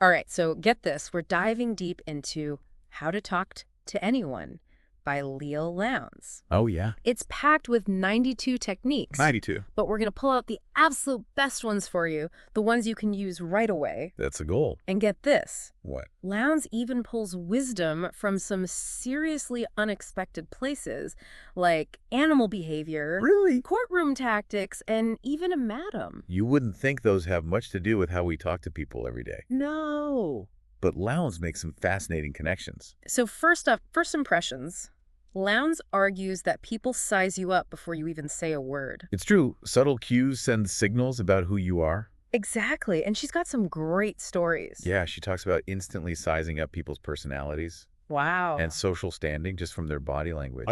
All right, so get this. We're diving deep into How to Talk to Anyone by Leil Lowndes. Oh, yeah. It's packed with 92 techniques. 92. But we're going to pull out the absolute best ones for you, the ones you can use right away. That's a goal. And get this. What? Lowndes even pulls wisdom from some seriously unexpected places, like animal behavior, Really? courtroom tactics, and even a madam. You wouldn't think those have much to do with how we talk to people every day. No. But Lowndes makes some fascinating connections. So first up, first impressions. Lowndes argues that people size you up before you even say a word. It's true. Subtle cues send signals about who you are. Exactly, and she's got some great stories. Yeah, she talks about instantly sizing up people's personalities Wow. and social standing just from their body language.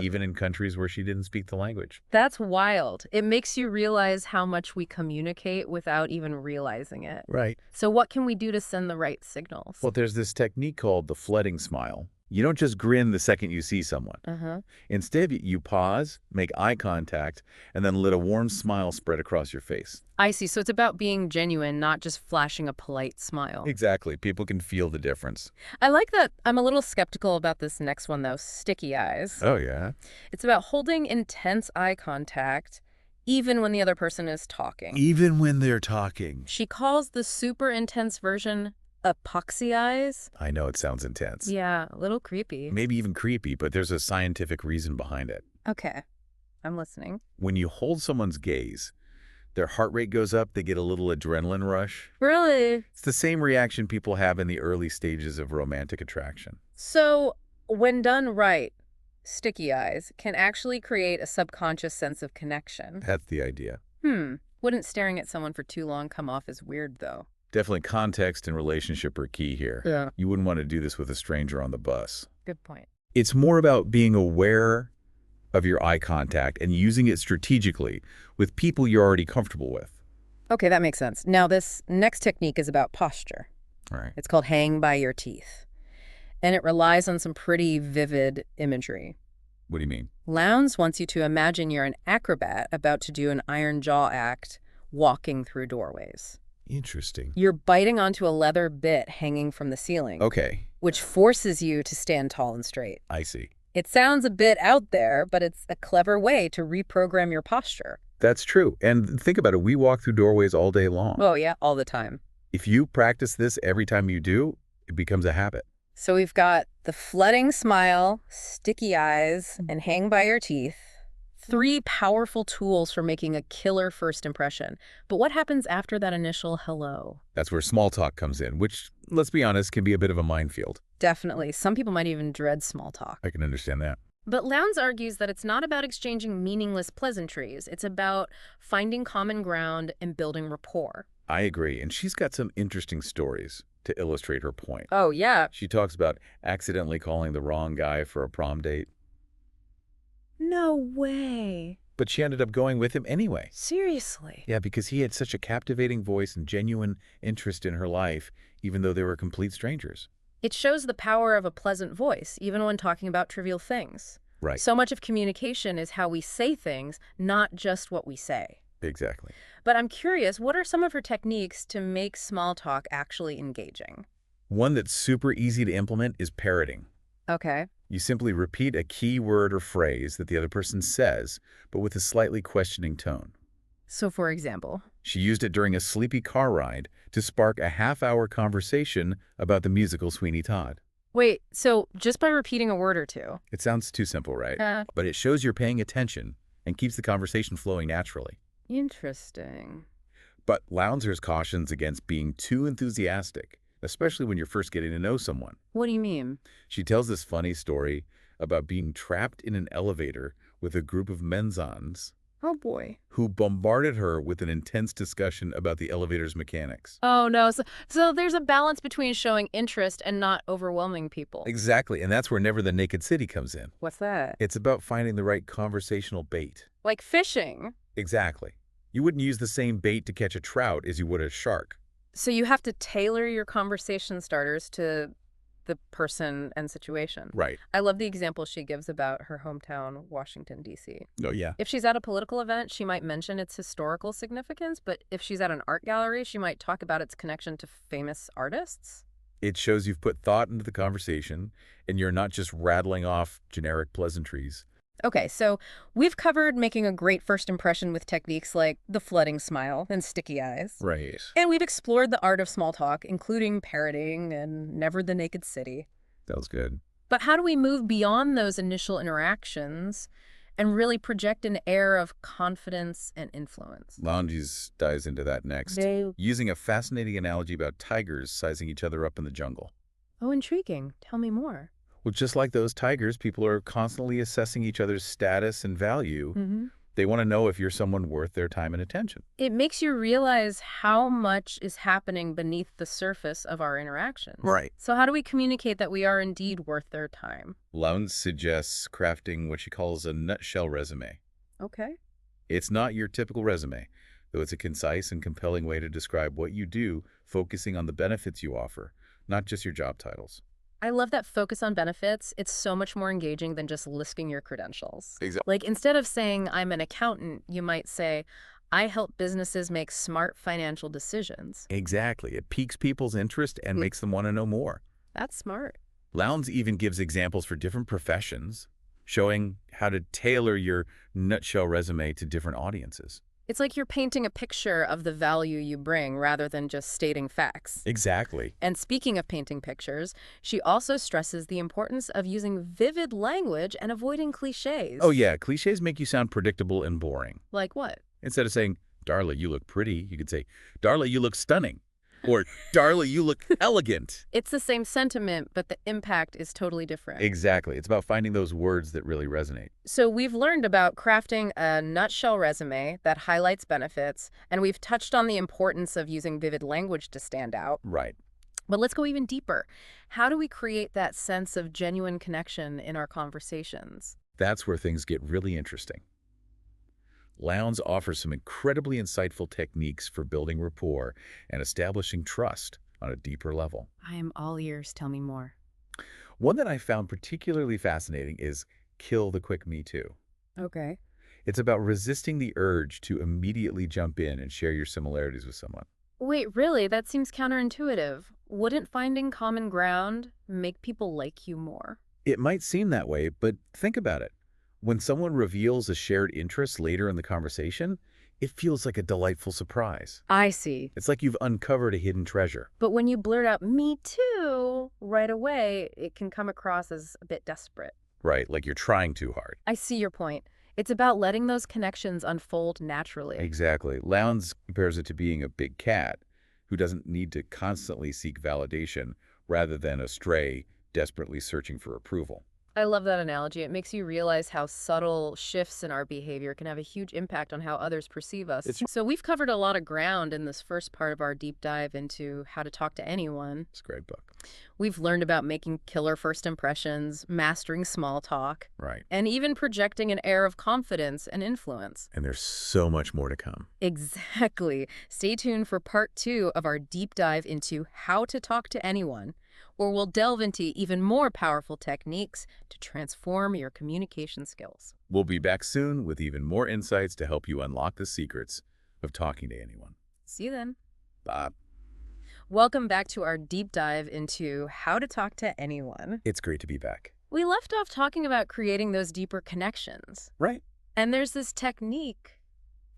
Even in countries where she didn't speak the language. That's wild. It makes you realize how much we communicate without even realizing it. Right. So what can we do to send the right signals? Well, there's this technique called the flooding smile. You don't just grin the second you see someone. Instead, you pause, make eye contact, and then let a warm smile spread across your face. I see. So it's about being genuine, not just flashing a polite smile. Exactly. People can feel the difference. I like that. I'm a little skeptical about this next one, though, sticky eyes. Oh, yeah? It's about holding intense eye contact even when the other person is talking. Even when they're talking. She calls the super intense version epoxy eyes. I know it sounds intense. Yeah, a little creepy. Maybe even creepy, but there's a scientific reason behind it. Okay, I'm listening. When you hold someone's gaze, their heart rate goes up, they get a little adrenaline rush. Really? It's the same reaction people have in the early stages of romantic attraction. So, when done right, sticky eyes can actually create a subconscious sense of connection. That's the idea. Wouldn't staring at someone for too long come off as weird, though? Definitely context and relationship are key here. Yeah. You wouldn't want to do this with a stranger on the bus. Good point. It's more about being aware of your eye contact and using it strategically with people you're already comfortable with. Okay, that makes sense. Now, this next technique is about posture. All right. It's called hang by your teeth. And it relies on some pretty vivid imagery. What do you mean? Lowndes wants you to imagine you're an acrobat about to do an iron jaw act walking through doorways. Interesting. You're biting onto a leather bit hanging from the ceiling, Okay, which forces you to stand tall and straight. I see. It sounds a bit out there, but it's a clever way to reprogram your posture. That's true. And think about it. We walk through doorways all day long. Oh, yeah, all the time. If you practice this every time you do, it becomes a habit. So we've got the flooding smile, sticky eyes, and hang by your teeth. 3 powerful tools for making a killer first impression. But what happens after that initial hello? That's where small talk comes in, which, let's be honest, can be a bit of a minefield. Definitely. Some people might even dread small talk. I can understand that. But Lowndes argues that it's not about exchanging meaningless pleasantries. It's about finding common ground and building rapport. I agree. And she's got some interesting stories to illustrate her point. Oh, yeah. She talks about accidentally calling the wrong guy for a prom date, No way. but she ended up going with him anyway. Seriously. Yeah, because he had such a captivating voice and genuine interest in her life, even though they were complete strangers. It shows the power of a pleasant voice, even when talking about trivial things. Right. So much of communication is how we say things, not just what we say. Exactly. But I'm curious, what are some of her techniques to make small talk actually engaging? One that's super easy to implement is parroting. Okay. You simply repeat a key word or phrase that the other person says, but with a slightly questioning tone. So for example? She used it during a sleepy car ride to spark a half-hour conversation about the musical Sweeney Todd. Wait, so just by repeating a word or two? It sounds too simple, right? But it shows you're paying attention and keeps the conversation flowing naturally. Interesting. But Lowndes cautions against being too enthusiastic, especially when you're first getting to know someone. What do you mean? She tells this funny story about being trapped in an elevator with a group of menzons Oh, boy. who bombarded her with an intense discussion about the elevator's mechanics. Oh, no. So there's a balance between showing interest and not overwhelming people. Exactly, and that's where Never the Naked City comes in. What's that? It's about finding the right conversational bait. Like fishing. Exactly. You wouldn't use the same bait to catch a trout as you would a shark. So you have to tailor your conversation starters to the person and situation. Right. I love the example she gives about her hometown, Washington, D.C. Oh, yeah. If she's at a political event, she might mention its historical significance, but if she's at an art gallery, she might talk about its connection to famous artists. It shows you've put thought into the conversation, and you're not just rattling off generic pleasantries. Okay, so we've covered making a great first impression with techniques like the flooding smile and sticky eyes. Right. And we've explored the art of small talk, including parroting and never the naked city. That was good. But how do we move beyond those initial interactions and really project an air of confidence and influence? Lowndes dives into that next, using a fascinating analogy about tigers sizing each other up in the jungle. Oh, intriguing. Tell me more. Well, just like those tigers, people are constantly assessing each other's status and value. They want to know if you're someone worth their time and attention. It makes you realize how much is happening beneath the surface of our interactions. Right. So how do we communicate that we are indeed worth their time? Lowndes suggests crafting what she calls a nutshell resume. Okay. It's not your typical resume, though it's a concise and compelling way to describe what you do, focusing on the benefits you offer, not just your job titles. I love that focus on benefits. It's so much more engaging than just listing your credentials. Exactly. Like instead of saying I'm an accountant, you might say I help businesses make smart financial decisions. Exactly. It piques people's interest and makes them want to know more. That's smart. Lowndes even gives examples for different professions, showing how to tailor your nutshell resume to different audiences. It's like you're painting a picture of the value you bring rather than just stating facts. Exactly. And speaking of painting pictures, she also stresses the importance of using vivid language and avoiding cliches. Oh, yeah. Cliches make you sound predictable and boring. Like what? Instead of saying, Darla, you look pretty, you could say, Darla, you look stunning. Or, Darla, you look elegant. It's the same sentiment, but the impact is totally different. Exactly. It's about finding those words that really resonate. So we've learned about crafting a nutshell resume that highlights benefits, and we've touched on the importance of using vivid language to stand out. Right. But let's go even deeper. How do we create that sense of genuine connection in our conversations? That's where things get really interesting. Lowndes offers some incredibly insightful techniques for building rapport and establishing trust on a deeper level. I am all ears. Tell me more. One that I found particularly fascinating is kill the quick me too. Okay. It's about resisting the urge to immediately jump in and share your similarities with someone. Wait, really? That seems counterintuitive. Wouldn't finding common ground make people like you more? It might seem that way, but think about it. When someone reveals a shared interest later in the conversation, it feels like a delightful surprise. I see. It's like you've uncovered a hidden treasure. But when you blurt out, me too, right away, it can come across as a bit desperate. Right, like you're trying too hard. I see your point. It's about letting those connections unfold naturally. Exactly. Lowndes compares it to being a big cat who doesn't need to constantly seek validation rather than a stray desperately searching for approval. I love that analogy. It makes you realize how subtle shifts in our behavior can have a huge impact on how others perceive us. So we've covered a lot of ground in this first part of our deep dive into how to talk to anyone. It's a great book. We've learned about making killer first impressions, mastering small talk, Right. and even projecting an air of confidence and influence. And there's so much more to come. Exactly. Stay tuned for part 2 of our deep dive into how to talk to anyone, where we'll delve into even more powerful techniques to transform your communication skills. We'll be back soon with even more insights to help you unlock the secrets of talking to anyone. See you then. Bye. Welcome back to our deep dive into how to talk to anyone. It's great to be back. We left off talking about creating those deeper connections. Right. And there's this technique,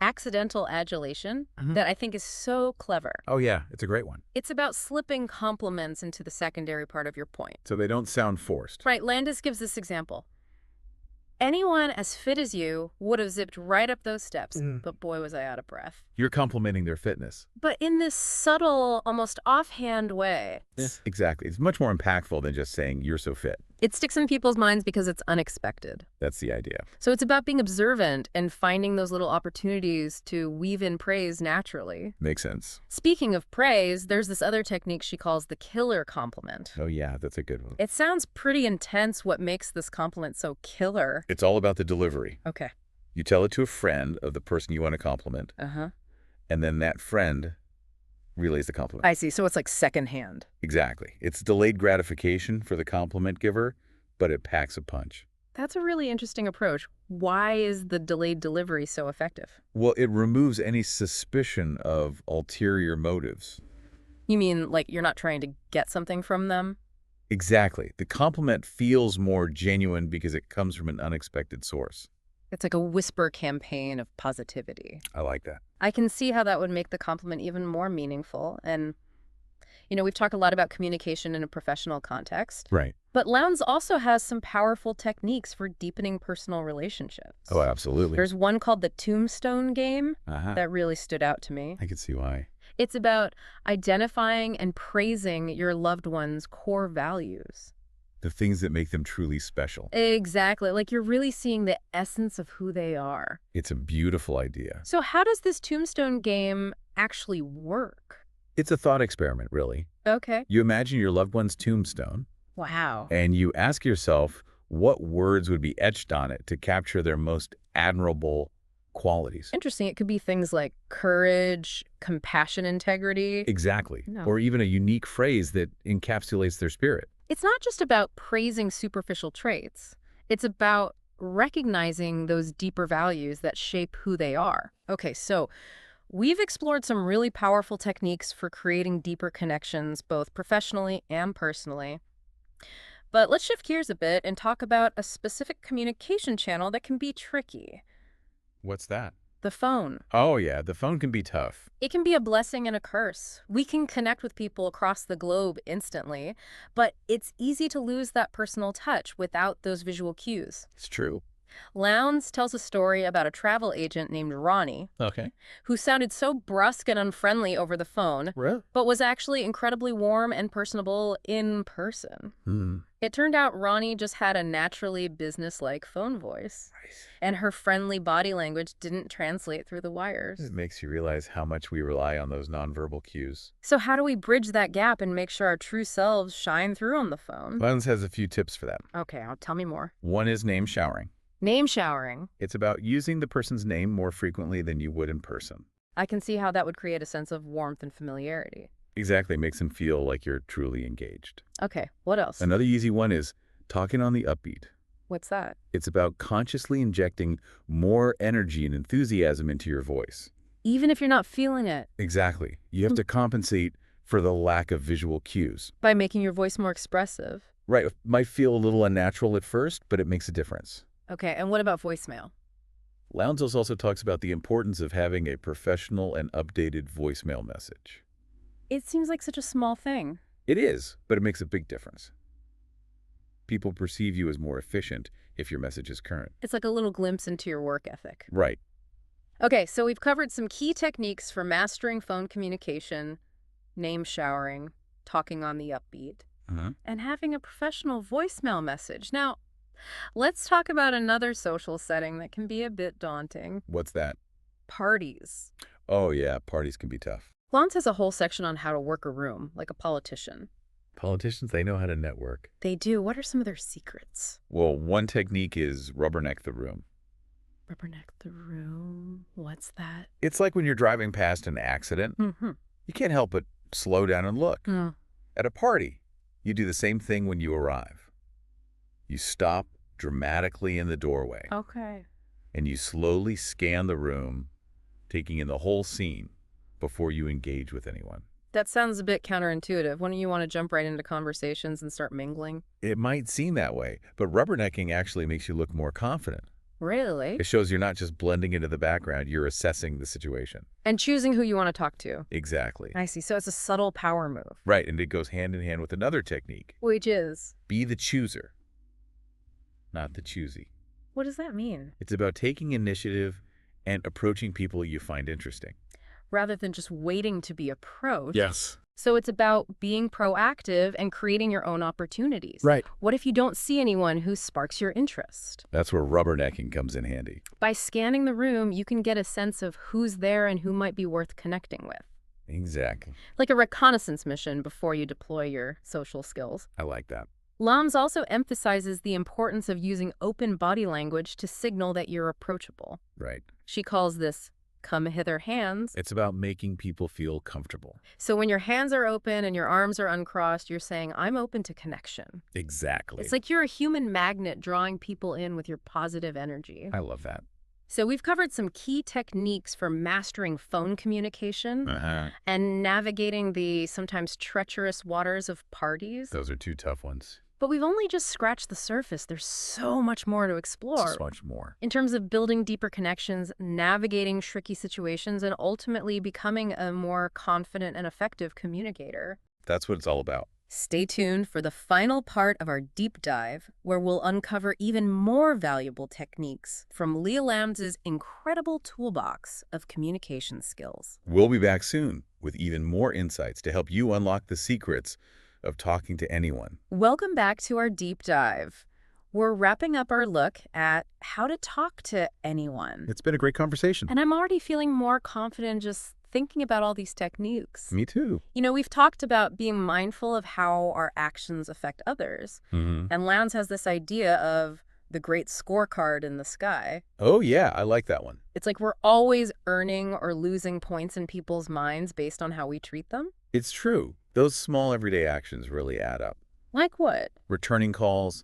accidental adulation, that I think is so clever. Oh, yeah. It's a great one. It's about slipping compliments into the secondary part of your point. So they don't sound forced. Right, Lowndes gives this example. Anyone as fit as you would have zipped right up those steps, but boy, was I out of breath. You're complimenting their fitness. But in this subtle, almost offhand way. Exactly. It's much more impactful than just saying you're so fit. It sticks in people's minds because it's unexpected. That's the idea. So it's about being observant and finding those little opportunities to weave in praise naturally. Makes sense. Speaking of praise, there's this other technique she calls the killer compliment. Oh, yeah. That's a good one. It sounds pretty intense. What makes this compliment so killer? It's all about the delivery. Okay. You tell it to a friend of the person you want to compliment, Uh-huh. and then that friend relays the compliment. I see. So it's like secondhand. Exactly. It's delayed gratification for the compliment giver, but it packs a punch. That's a really interesting approach. Why is the delayed delivery so effective? Well, it removes any suspicion of ulterior motives. You mean like you're not trying to get something from them? Exactly. The compliment feels more genuine because it comes from an unexpected source. It's like a whisper campaign of positivity. I like that. I can see how that would make the compliment even more meaningful. And, we've talked a lot about communication in a professional context. Right. But Lowndes also has some powerful techniques for deepening personal relationships. Oh, absolutely. There's one called the tombstone game Uh-huh. that really stood out to me. I can see why. It's about identifying and praising your loved one's core values. The things that make them truly special. Exactly. Like you're really seeing the essence of who they are. It's a beautiful idea. So how does this tombstone game actually work? It's a thought experiment, really. Okay. You imagine your loved one's tombstone, Wow. and you ask yourself what words would be etched on it to capture their most admirable qualities. Interesting. It could be things like courage, compassion, integrity. Exactly. No. Or even a unique phrase that encapsulates their spirit. It's not just about praising superficial traits. It's about recognizing those deeper values that shape who they are. Okay, so we've explored some really powerful techniques for creating deeper connections, both professionally and personally. But let's shift gears a bit and talk about a specific communication channel that can be tricky. What's that? The phone. Oh, yeah. The phone can be tough. It can be a blessing and a curse. We can connect with people across the globe instantly, but it's easy to lose that personal touch without those visual cues. It's true. Lowndes tells a story about a travel agent named Ronnie, Okay. who sounded so brusque and unfriendly over the phone, Really? but was actually incredibly warm and personable in person. Hmm. It turned out Ronnie just had a naturally business-like phone voice, and her friendly body language didn't translate through the wires. It makes you realize how much we rely on those nonverbal cues. So how do we bridge that gap and make sure our true selves shine through on the phone? Lowndes has a few tips for that. Okay, tell me more. One is name showering. Name showering. It's about using the person's name more frequently than you would in person. I can see how that would create a sense of warmth and familiarity. Exactly. Makes them feel like you're truly engaged. Okay, what else? Another easy one is talking on the upbeat. What's that? It's about consciously injecting more energy and enthusiasm into your voice. Even if you're not feeling it. Exactly. You have to compensate for the lack of visual cues. By making your voice more expressive. Right. It might feel a little unnatural at first, but it makes a difference. Okay, and what about voicemail? Lowndes also talks about the importance of having a professional and updated voicemail message. It seems like such a small thing. It is, but it makes a big difference. People perceive you as more efficient if your message is current. It's like a little glimpse into your work ethic. Right. Okay, so we've covered some key techniques for mastering phone communication, name showering, talking on the upbeat, and having a professional voicemail message. Now, let's talk about another social setting that can be a bit daunting. What's that? Parties. Oh, yeah, parties can be tough. Lowndes has a whole section on how to work a room, like a politician. Politicians, they know how to network. They do. What are some of their secrets? Well, one technique is rubberneck the room. Rubberneck the room? What's that? It's like when you're driving past an accident. Mm-hmm. You can't help but slow down and look. Mm. At a party, you do the same thing when you arrive. You stop dramatically in the doorway, Okay. and you slowly scan the room, taking in the whole scene before you engage with anyone. That sounds a bit counterintuitive. Wouldn't you want to jump right into conversations and start mingling? It might seem that way, but rubbernecking actually makes you look more confident. Really? It shows you're not just blending into the background, you're assessing the situation. And choosing who you want to talk to. Exactly. I see. So it's a subtle power move. Right, and it goes hand in hand with another technique. Which is? Be the chooser, not the choosy. What does that mean? It's about taking initiative and approaching people you find interesting. Rather than just waiting to be approached. Yes. So it's about being proactive and creating your own opportunities. Right. What if you don't see anyone who sparks your interest? That's where rubbernecking comes in handy. By scanning the room, you can get a sense of who's there and who might be worth connecting with. Exactly. Like a reconnaissance mission before you deploy your social skills. I like that. Lowndes also emphasizes the importance of using open body language to signal that you're approachable. Right. She calls this Come hither hands. It's about making people feel comfortable. So when your hands are open and your arms are uncrossed, you're saying, I'm open to connection. Exactly. It's like you're a human magnet drawing people in with your positive energy. I love that. So we've covered some key techniques for mastering phone communication and navigating the sometimes treacherous waters of parties. Those are two tough ones. But we've only just scratched the surface. There's so much more to explore. So much more. In terms of building deeper connections, navigating tricky situations, and ultimately becoming a more confident and effective communicator. That's what it's all about. Stay tuned for the final part of our deep dive, where we'll uncover even more valuable techniques from Leil Lowndes' incredible toolbox of communication skills. We'll be back soon with even more insights to help you unlock the secrets of talking to anyone. Welcome back to our deep dive. We're wrapping up our look at how to talk to anyone. It's been a great conversation. And I'm already feeling more confident just thinking about all these techniques. Me too. You know, we've talked about being mindful of how our actions affect others. And Lowndes has this idea of the great scorecard in the sky. Oh, yeah, I like that one. It's like we're always earning or losing points in people's minds based on how we treat them. It's true. Those small everyday actions really add up. Like what? Returning calls,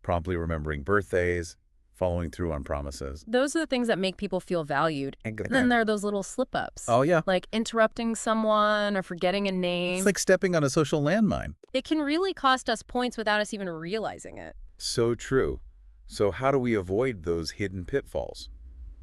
promptly remembering birthdays, following through on promises. Those are the things that make people feel valued. Then there are those little slip-ups. Oh, yeah. Like interrupting someone or forgetting a name. It's like stepping on a social landmine. It can really cost us points without us even realizing it. So true. So how do we avoid those hidden pitfalls?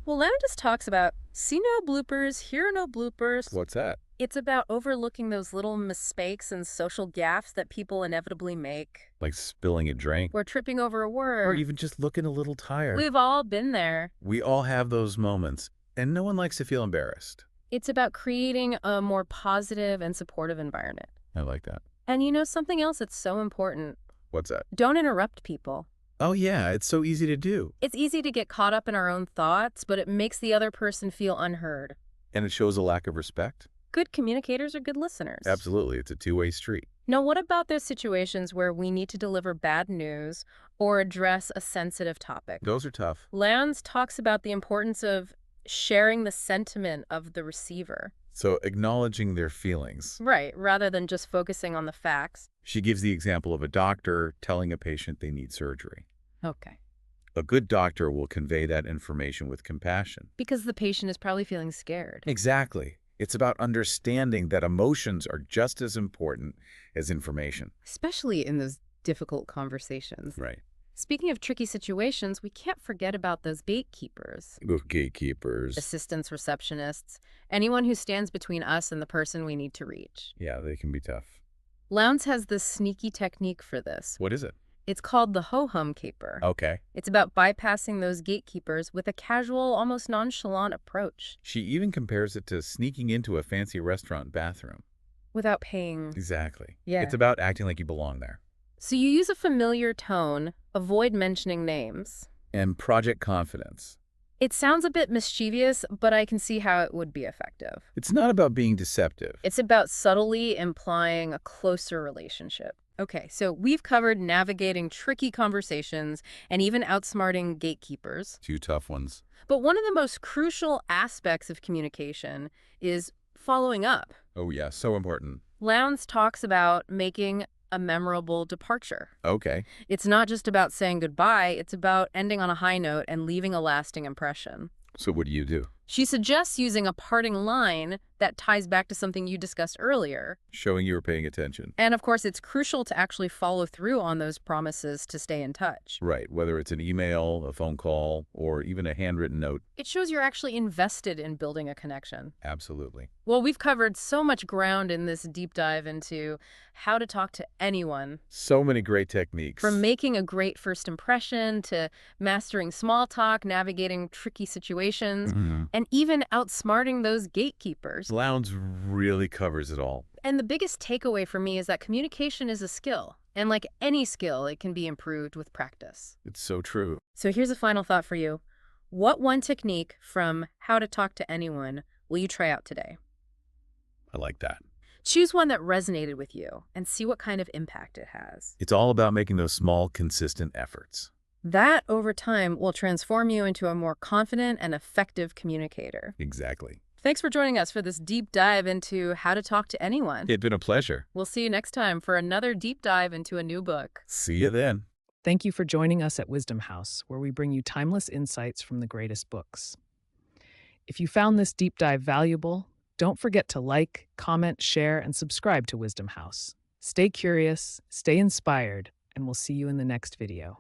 Well, Lowndes talks about see no bloopers, hear no bloopers. What's that? It's about overlooking those little mistakes and social gaffes that people inevitably make. Like spilling a drink? Or tripping over a word. Or even just looking a little tired. We've all been there. We all have those moments, and no one likes to feel embarrassed. It's about creating a more positive and supportive environment. I like that. And you know something else that's so important? What's that? Don't interrupt people. Oh, yeah, it's so easy to do. It's easy to get caught up in our own thoughts, but it makes the other person feel unheard. And it shows a lack of respect? Good communicators are good listeners. Absolutely. It's a two-way street. Now, what about those situations where we need to deliver bad news or address a sensitive topic? Those are tough. Lowndes talks about the importance of sharing the sentiment of the receiver. So acknowledging their feelings. Right, rather than just focusing on the facts. She gives the example of a doctor telling a patient they need surgery. Okay. A good doctor will convey that information with compassion. Because the patient is probably feeling scared. Exactly. It's about understanding that emotions are just as important as information. Especially in those difficult conversations. Right. Speaking of tricky situations, we can't forget about those gatekeepers. Gatekeepers. Assistants, receptionists, anyone who stands between us and the person we need to reach. Yeah, they can be tough. Lowndes has this sneaky technique for this. What is it? It's called the ho-hum caper. Okay. It's about bypassing those gatekeepers with a casual, almost nonchalant approach. She even compares it to sneaking into a fancy restaurant bathroom. Without paying. Exactly. Yeah. It's about acting like you belong there. So you use a familiar tone, avoid mentioning names. And project confidence. It sounds a bit mischievous, but I can see how it would be effective. It's not about being deceptive. It's about subtly implying a closer relationship. Okay, so we've covered navigating tricky conversations and even outsmarting gatekeepers. Two tough ones. But one of the most crucial aspects of communication is following up. Oh, yeah, so important. Lowndes talks about making a memorable departure. Okay. It's not just about saying goodbye, it's about ending on a high note and leaving a lasting impression. So what do you do? She suggests using a parting line that ties back to something you discussed earlier. Showing you were paying attention. And of course, it's crucial to actually follow through on those promises to stay in touch. Right, whether it's an email, a phone call, or even a handwritten note. It shows you're actually invested in building a connection. Absolutely. Well, we've covered so much ground in this deep dive into how to talk to anyone. So many great techniques. From making a great first impression to mastering small talk, navigating tricky situations, and even outsmarting those gatekeepers. Lowndes really covers it all. And the biggest takeaway for me is that communication is a skill. And like any skill, it can be improved with practice. It's so true. So here's a final thought for you. What one technique from how to talk to anyone will you try out today? I like that. Choose one that resonated with you and see what kind of impact it has. It's all about making those small, consistent efforts. That, over time, will transform you into a more confident and effective communicator. Exactly. Thanks for joining us for this deep dive into how to talk to anyone. It's been a pleasure. We'll see you next time for another deep dive into a new book. See you then. Thank you for joining us at Wisdom House, where we bring you timeless insights from the greatest books. If you found this deep dive valuable, don't forget to like, comment, share, and subscribe to Wisdom House. Stay curious, stay inspired, and we'll see you in the next video.